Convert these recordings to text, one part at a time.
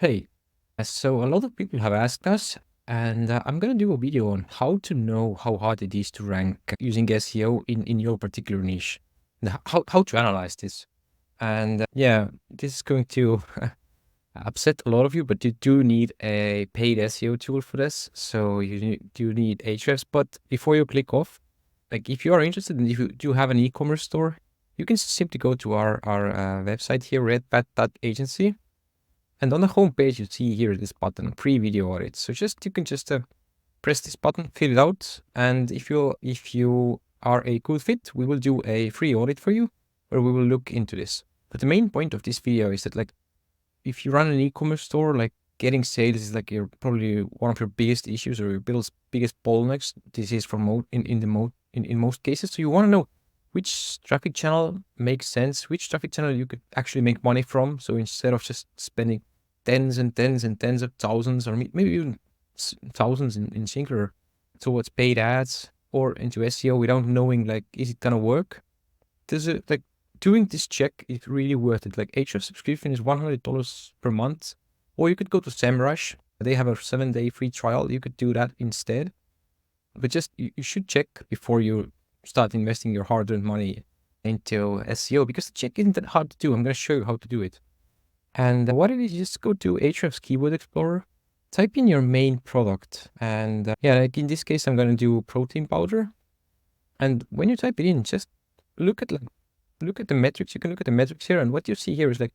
Hey, so a lot of people have asked us, and I'm gonna do a video on how to know how hard it is to rank using SEO in your particular niche, and how to analyze this. And yeah, this is going to upset a lot of you, but you do need a paid SEO tool for this. So do need Ahrefs. But before you click off, like if you are interested and if you do have an e-commerce store, you can simply go to our website here, redbat.agency. And on the home page, you see here this button, pre-video audit. So you can just press this button, fill it out, and if you are a good fit, we will do a free audit for you, where we will look into this. But the main point of this video is that, like, if you run an e-commerce store, like, getting sales is like probably one of your biggest issues or your biggest bottlenecks. This is for in most cases. So you want to know which traffic channel makes sense, which traffic channel you could actually make money from. So instead of just spending tens and tens and tens of thousands, or maybe even thousands in singular towards paid ads or into SEO without knowing, like, is it gonna work? Doing this check is really worth it. Like, Ahrefs subscription is $100 per month, or you could go to SEMrush. They have a 7-day free trial. You could do that instead. But just you should check before you start investing your hard-earned money into SEO, because the check isn't that hard to do. I'm going to show you how to do it. And what it is, you just go to Ahrefs Keyword Explorer, type in your main product. And yeah, like in this case, I'm going to do protein powder. And when you type it in, just look at the metrics. You can look at the metrics here. And what you see here is, like,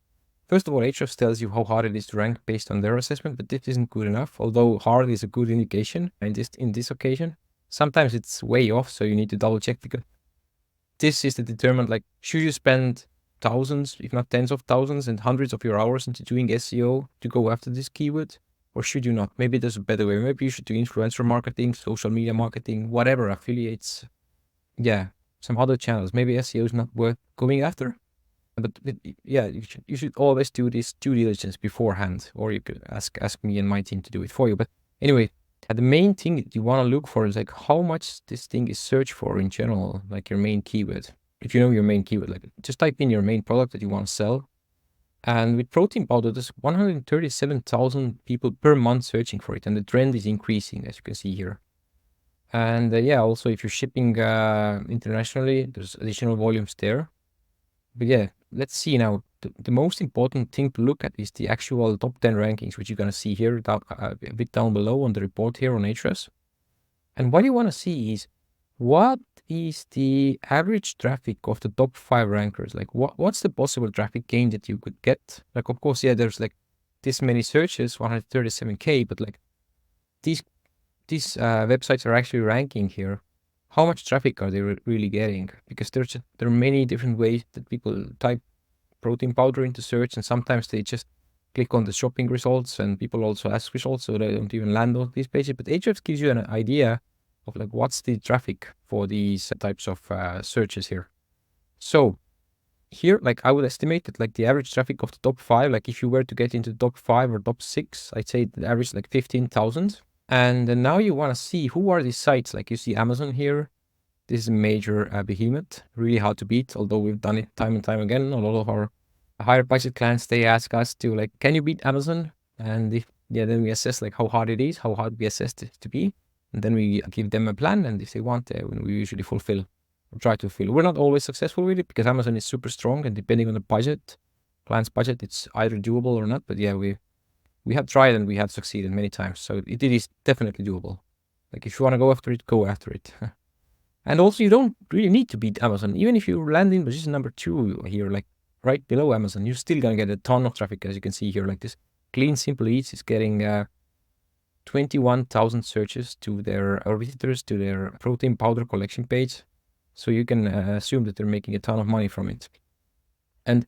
first of all, Ahrefs tells you how hard it is to rank based on their assessment, but this isn't good enough. Although hard is a good indication in this occasion. Sometimes it's way off, so you need to double check, because this is to determine, like, should you spend thousands, if not tens of thousands and hundreds of your hours into doing SEO to go after this keyword, or should you not? Maybe there's a better way. Maybe you should do influencer marketing, social media marketing, whatever, affiliates. Yeah, some other channels. Maybe SEO is not worth going after. But yeah, you should always do this due diligence beforehand, or you could ask me and my team to do it for you. But anyway, the main thing that you want to look for is, like, how much this thing is searched for in general, like your main keyword. If you know your main keyword, like, just type in your main product that you want to sell. And with protein powder, there's 137,000 people per month searching for it, and the trend is increasing, as you can see here. And yeah, also if you're shipping internationally, there's additional volumes there. But yeah, let's see now. The most important thing to look at is the actual top 10 rankings, which you're going to see here a bit down below on the report here on Ahrefs. And what you want to see is, what is the average traffic of the top 5 rankers? Like, what's the possible traffic gain that you could get? Like, of course, yeah, there's like this many searches, 137K, but like these websites are actually ranking here. How much traffic are they really getting? Because there are many different ways that people type protein powder into search, and sometimes they just click on the shopping results, and people also ask results, so they don't even land on these pages. But Ahrefs gives you an idea of, like, what's the traffic for these types of searches here. So here, like, I would estimate that, like, the average traffic of the top 5, like, if you were to get into the top 5 or top 6, I'd say the average like 15,000. And then now you want to see who are these sites. Like, you see Amazon here. This is a major behemoth, really hard to beat, although we've done it time and time again. A lot of our higher budget clients, they ask us to, like, can you beat Amazon? And then we assess, like, how hard it is, how hard we assess it to be. And then we give them a plan, and if they want, we usually fulfill or try to fulfill. We're not always successful with it, because Amazon is super strong, and depending on the budget, client's budget, it's either doable or not. But yeah, we have tried and we have succeeded many times. So it is definitely doable. Like, if you want to go after it, go after it. And also, you don't really need to beat Amazon. Even if you land in position number 2 here, like right below Amazon, you're still going to get a ton of traffic, as you can see here. Like, this Clean Simple Eats is getting 21,000 searches to or visitors to their protein powder collection page. So you can assume that they're making a ton of money from it. And,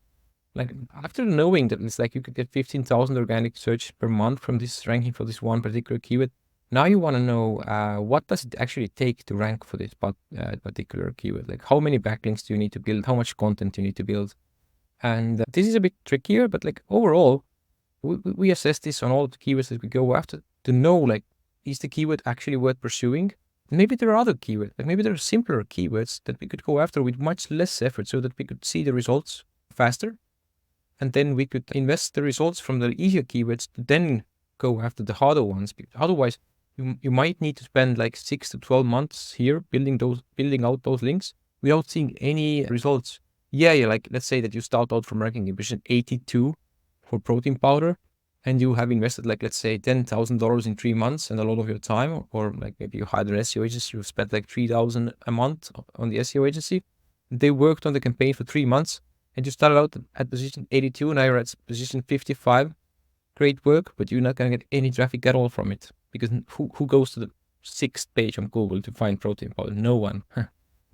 like, after knowing that it's like you could get 15,000 organic search per month from this ranking for this one particular keyword, now you want to know what does it actually take to rank for this particular keyword? Like, how many backlinks do you need to build? How much content do you need to build? And this is a bit trickier, but, like, overall, we assess this on all the keywords that we go after to know, like, is the keyword actually worth pursuing? Maybe there are other keywords, like maybe there are simpler keywords that we could go after with much less effort, so that we could see the results faster. and then we could invest the results from the easier keywords to then go after the harder ones. Because otherwise, you might need to spend like 6 to 12 months here building out those links without seeing any results. Yeah, like let's say that you start out from ranking in position 82 for protein powder, and you have invested like let's say $10,000 in 3 months and a lot of your time, or like maybe you hired an SEO agency, you spent like $3,000 a month on the SEO agency. They worked on the campaign for 3 months, and you started out at position 82, now you're at position 55. Great work, but you're not going to get any traffic at all from it, because who goes to the 6th page on Google to find protein powder? No one.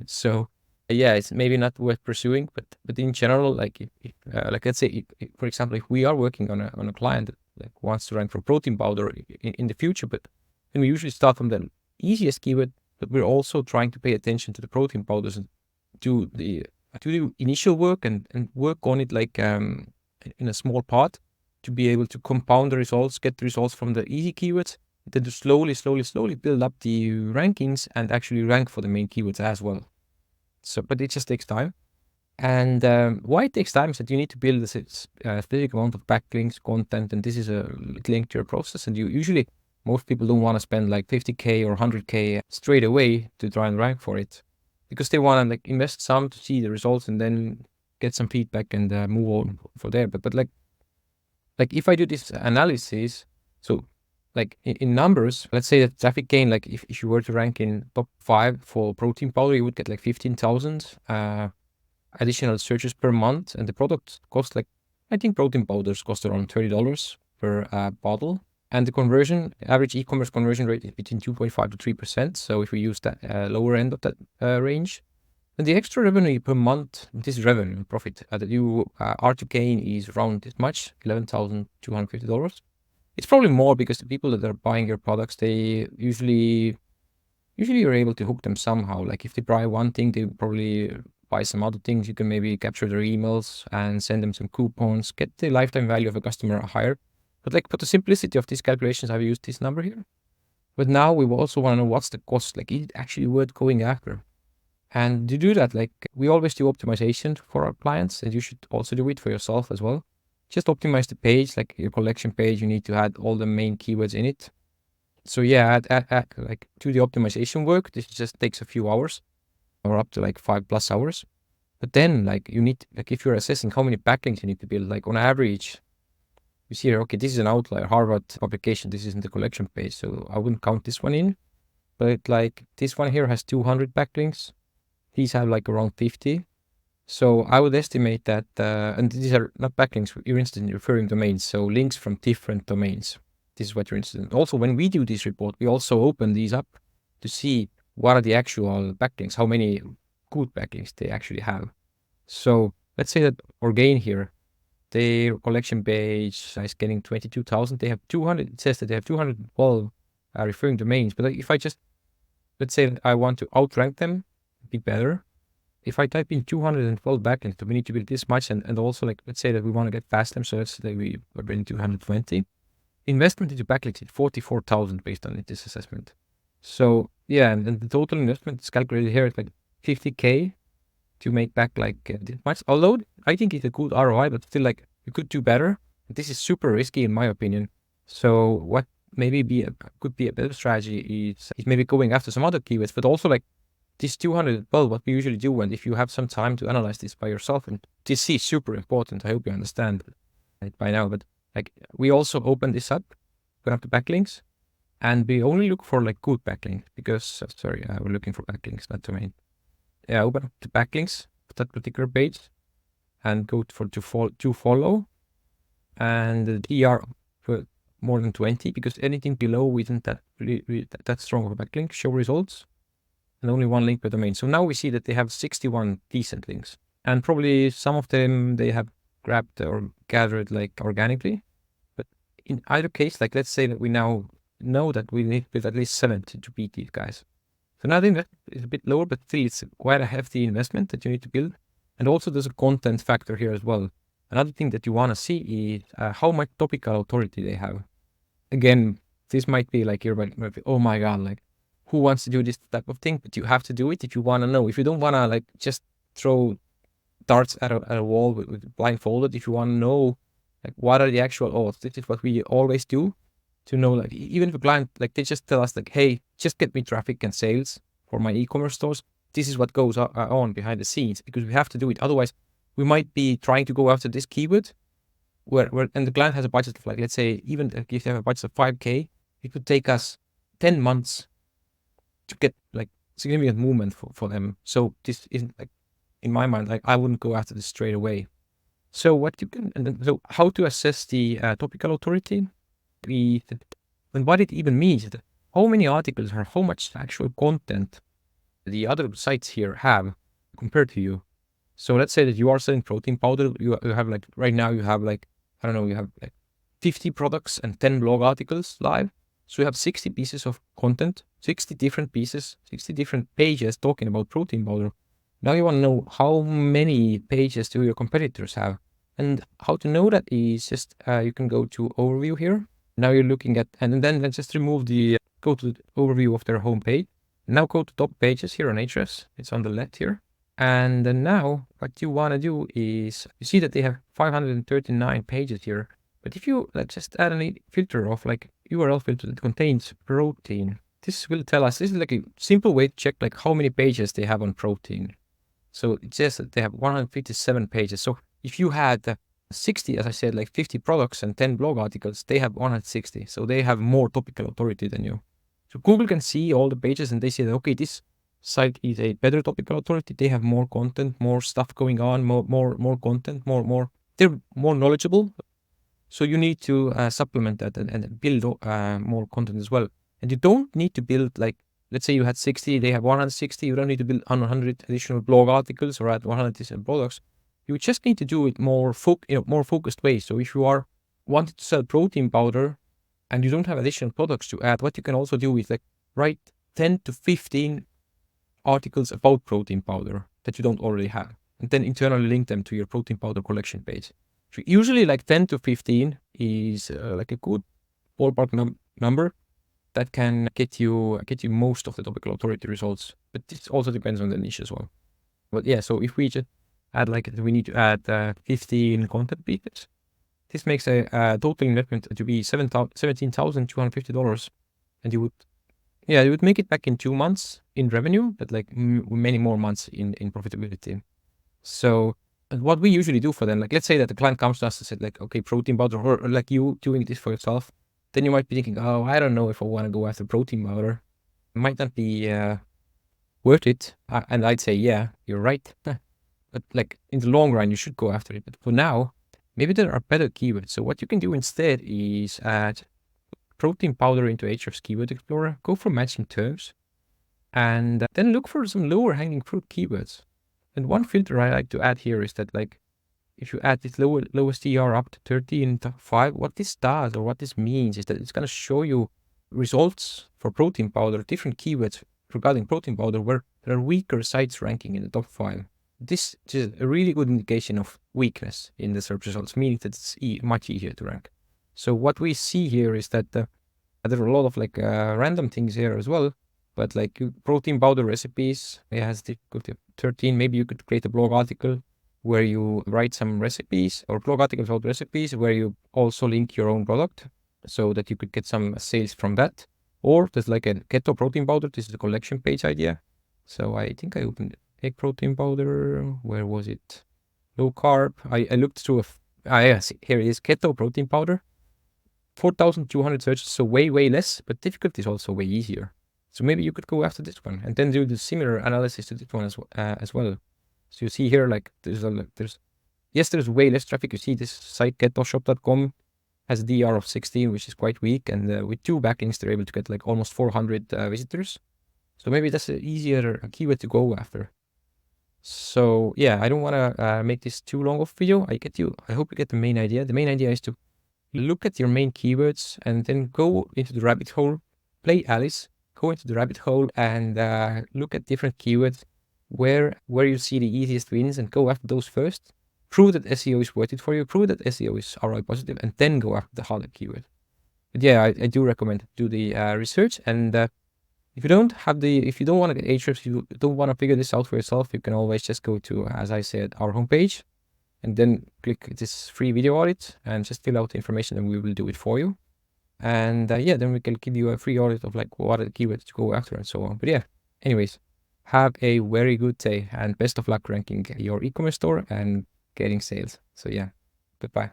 So yeah, it's maybe not worth pursuing, but in general, like if like let's say if, for example, if we are working on a client that like wants to rank for protein powder in the future, but then we usually start from the easiest keyword, but we're also trying to pay attention to the protein powders and do the initial work and work on it like in a small part to be able to compound the results, get the results from the easy keywords, then to slowly build up the rankings and actually rank for the main keywords as well. So, but it just takes time. And why it takes time is that you need to build a specific amount of backlinks, content, and this is a linked to your process. And most people don't want to spend like 50K or 100K straight away to try and rank for it, because they want to like invest some to see the results and then get some feedback and move on for there. But like if I do this analysis, so like in numbers, let's say that traffic gain, like if you were to rank in top 5 for protein powder, you would get like 15,000 additional searches per month, and the product costs like, I think protein powders cost around $30 per bottle, and the average e-commerce conversion rate is between 2.5 to 3%. So if we use that lower end of that range, and the extra revenue per month, this revenue profit that you are to gain is around this much, $11,250. It's probably more because the people that are buying your products, they usually you're able to hook them somehow. Like if they buy one thing, they probably buy some other things. You can maybe capture their emails and send them some coupons, get the lifetime value of a customer higher. But like for the simplicity of these calculations, I've used this number here. But now we also want to know what's the cost. Like, is it actually worth going after? And to do that, like we always do optimization for our clients, and you should also do it for yourself as well. Just optimize the page, like your collection page, you need to add all the main keywords in it. So yeah, add like do the optimization work. This just takes a few hours or up to like 5+ hours. But then like you need, like if you're assessing how many backlinks you need to build, like on average, you see here, okay, this is an outlier, Harvard publication, this isn't the collection page, so I wouldn't count this one in. But like this one here has 200 backlinks. These have like around 50. So I would estimate that, and these are not backlinks, you're interested in referring domains, so links from different domains. This is what you're interested in. Also, when we do this report, we also open these up to see what are the actual backlinks, how many good backlinks they actually have. So let's say that Orgain here, their collection page is getting 22,000. They have 200, it says that they have 212 referring domains. But if I just, let's say that I want to outrank them, be better. If I type in 212 backlinks, do we need to build this much? And also, like, let's say that we want to get past them, so let's say we are building 220. Investment into backlinks is 44,000 based on this assessment. So yeah, and the total investment is calculated here at like 50K to make back like this much. Although I think it's a good ROI, but still like you could do better. This is super risky in my opinion. So what maybe could be a better strategy is maybe going after some other keywords, but also like this 212, what we usually do, and if you have some time to analyze this by yourself, and this is super important. I hope you understand it by now, but like we also open this up, open up the backlinks, and we only look for like good backlinks because, we're looking for backlinks, not domain. Yeah, open up the backlinks of that particular page and go for to follow, and the TR for more than 20, because anything below isn't that really that strong of a backlink. Show results, and only one link per domain. So now we see that they have 61 decent links, and probably some of them they have grabbed or gathered like organically. But in either case, like let's say that we now know that we need to build at least 70 to beat these guys. So now the investment is a bit lower, but still it's quite a hefty investment that you need to build. And also there's a content factor here as well. Another thing that you want to see is how much topical authority they have. Again, this might be like you're like, oh my God, like who wants to do this type of thing? But you have to do it if you want to know. If you don't want to like just throw darts at a wall with blindfolded. If you want to know like what are the actual odds, this is what we always do to know. Like even if a client like they just tell us like, hey, just get me traffic and sales for my e-commerce stores. This is what goes on behind the scenes, because we have to do it. Otherwise, we might be trying to go after this keyword where and the client has a budget of like, let's say, even if they have a budget of 5K, it would take us 10 months to get like significant movement for them. So this isn't like, in my mind, like I wouldn't go after this straight away. So what you can, and then, so how to assess the topical authority? And what it even means, how many articles or how much actual content the other sites here have compared to you. So let's say that you are selling protein powder. You have like, right now you have like, I don't know, you have like 50 products and 10 blog articles live. So you have 60 pieces of content, 60 different pieces, 60 different pages talking about protein powder. Now you want to know how many pages do your competitors have. And how to know that is just, you can go to overview here. Now you're looking at, and then just remove the, go to the overview of their homepage. Now go to top pages here on Ahrefs. It's on the left here. And then now what you want to do is, you see that they have 539 pages here. But if you just add a filter of like URL filter that contains protein, this will tell us, this is like a simple way to check like how many pages they have on protein. So it says that they have 157 pages. So if you had 60, as I said, like 50 products and 10 blog articles, they have 160. So they have more topical authority than you. So Google can see all the pages and they say that, okay, this site is a better topical authority. They have more content, more stuff going on, more content, they're more knowledgeable. So you need to supplement that and build more content as well. And you don't need to build like, let's say you had 60, they have 160. You don't need to build 100 additional blog articles or add 100 additional products. You just need to do it more focused way. So if you are wanting to sell protein powder and you don't have additional products to add, what you can also do is like write 10 to 15 articles about protein powder that you don't already have, and then internally link them to your protein powder collection page. So usually like 10 to 15 is like a good ballpark number that can get you most of the topical authority results. But this also depends on the niche as well. But yeah, so if we just add like, we need to add 15 content pieces, this makes a total investment to be $17,250, and you would make it back in 2 months in revenue, but like many more months in profitability. So what we usually do for them, like let's say that the client comes to us and said like, okay, protein powder, or like you doing this for yourself, then you might be thinking, oh, I don't know if I want to go after protein powder. It might not be worth it. And I'd say, yeah, you're right. But like in the long run, you should go after it. But for now, maybe there are better keywords. So what you can do instead is add protein powder into Ahrefs Keyword Explorer, go for matching terms, and then look for some lower hanging fruit keywords. And one filter I like to add here is that like, if you add this lowest ER up to 30 in top 5, what this does or what this means is that it's going to show you results for protein powder, different keywords regarding protein powder where there are weaker sites ranking in the top 5. This is a really good indication of weakness in the search results, meaning that it's much easier to rank. So what we see here is that there are a lot of like random things here as well. But like protein powder recipes, it has difficulty of 13. Maybe you could create a blog article where you write some recipes, or blog articles about recipes where you also link your own product so that you could get some sales from that. Or there's like a keto protein powder. This is a collection page idea. So I think I opened egg protein powder. Where was it? Low carb. I looked through yes, here it is, keto protein powder. 4,200 searches, so way less, but difficulty is also way easier. So maybe you could go after this one and then do the similar analysis to this one as well. So you see here, like there's way less traffic. You see this site ketoshop.com has a DR of 16, which is quite weak. And with 2 backlinks, they're able to get like almost 400 visitors. So maybe that's an easier keyword to go after. So yeah, I don't want to make this too long of a video. I hope you get the main idea. The main idea is to look at your main keywords and then go into the rabbit hole, play Alice, go into the rabbit hole and look at different keywords where you see the easiest wins and go after those first. Prove that SEO is worth it for you, prove that SEO is ROI positive, and then go after the harder keyword. But yeah, I do recommend do the research, and If you don't want to get Ahrefs, you don't want to figure this out for yourself, you can always just go to, as I said, our homepage, and then click this free video audit and just fill out the information and we will do it for you. And yeah, then we can give you a free audit of like what are the keywords to go after and so on. But yeah, anyways, have a very good day and best of luck ranking your e-commerce store and getting sales. So yeah, goodbye.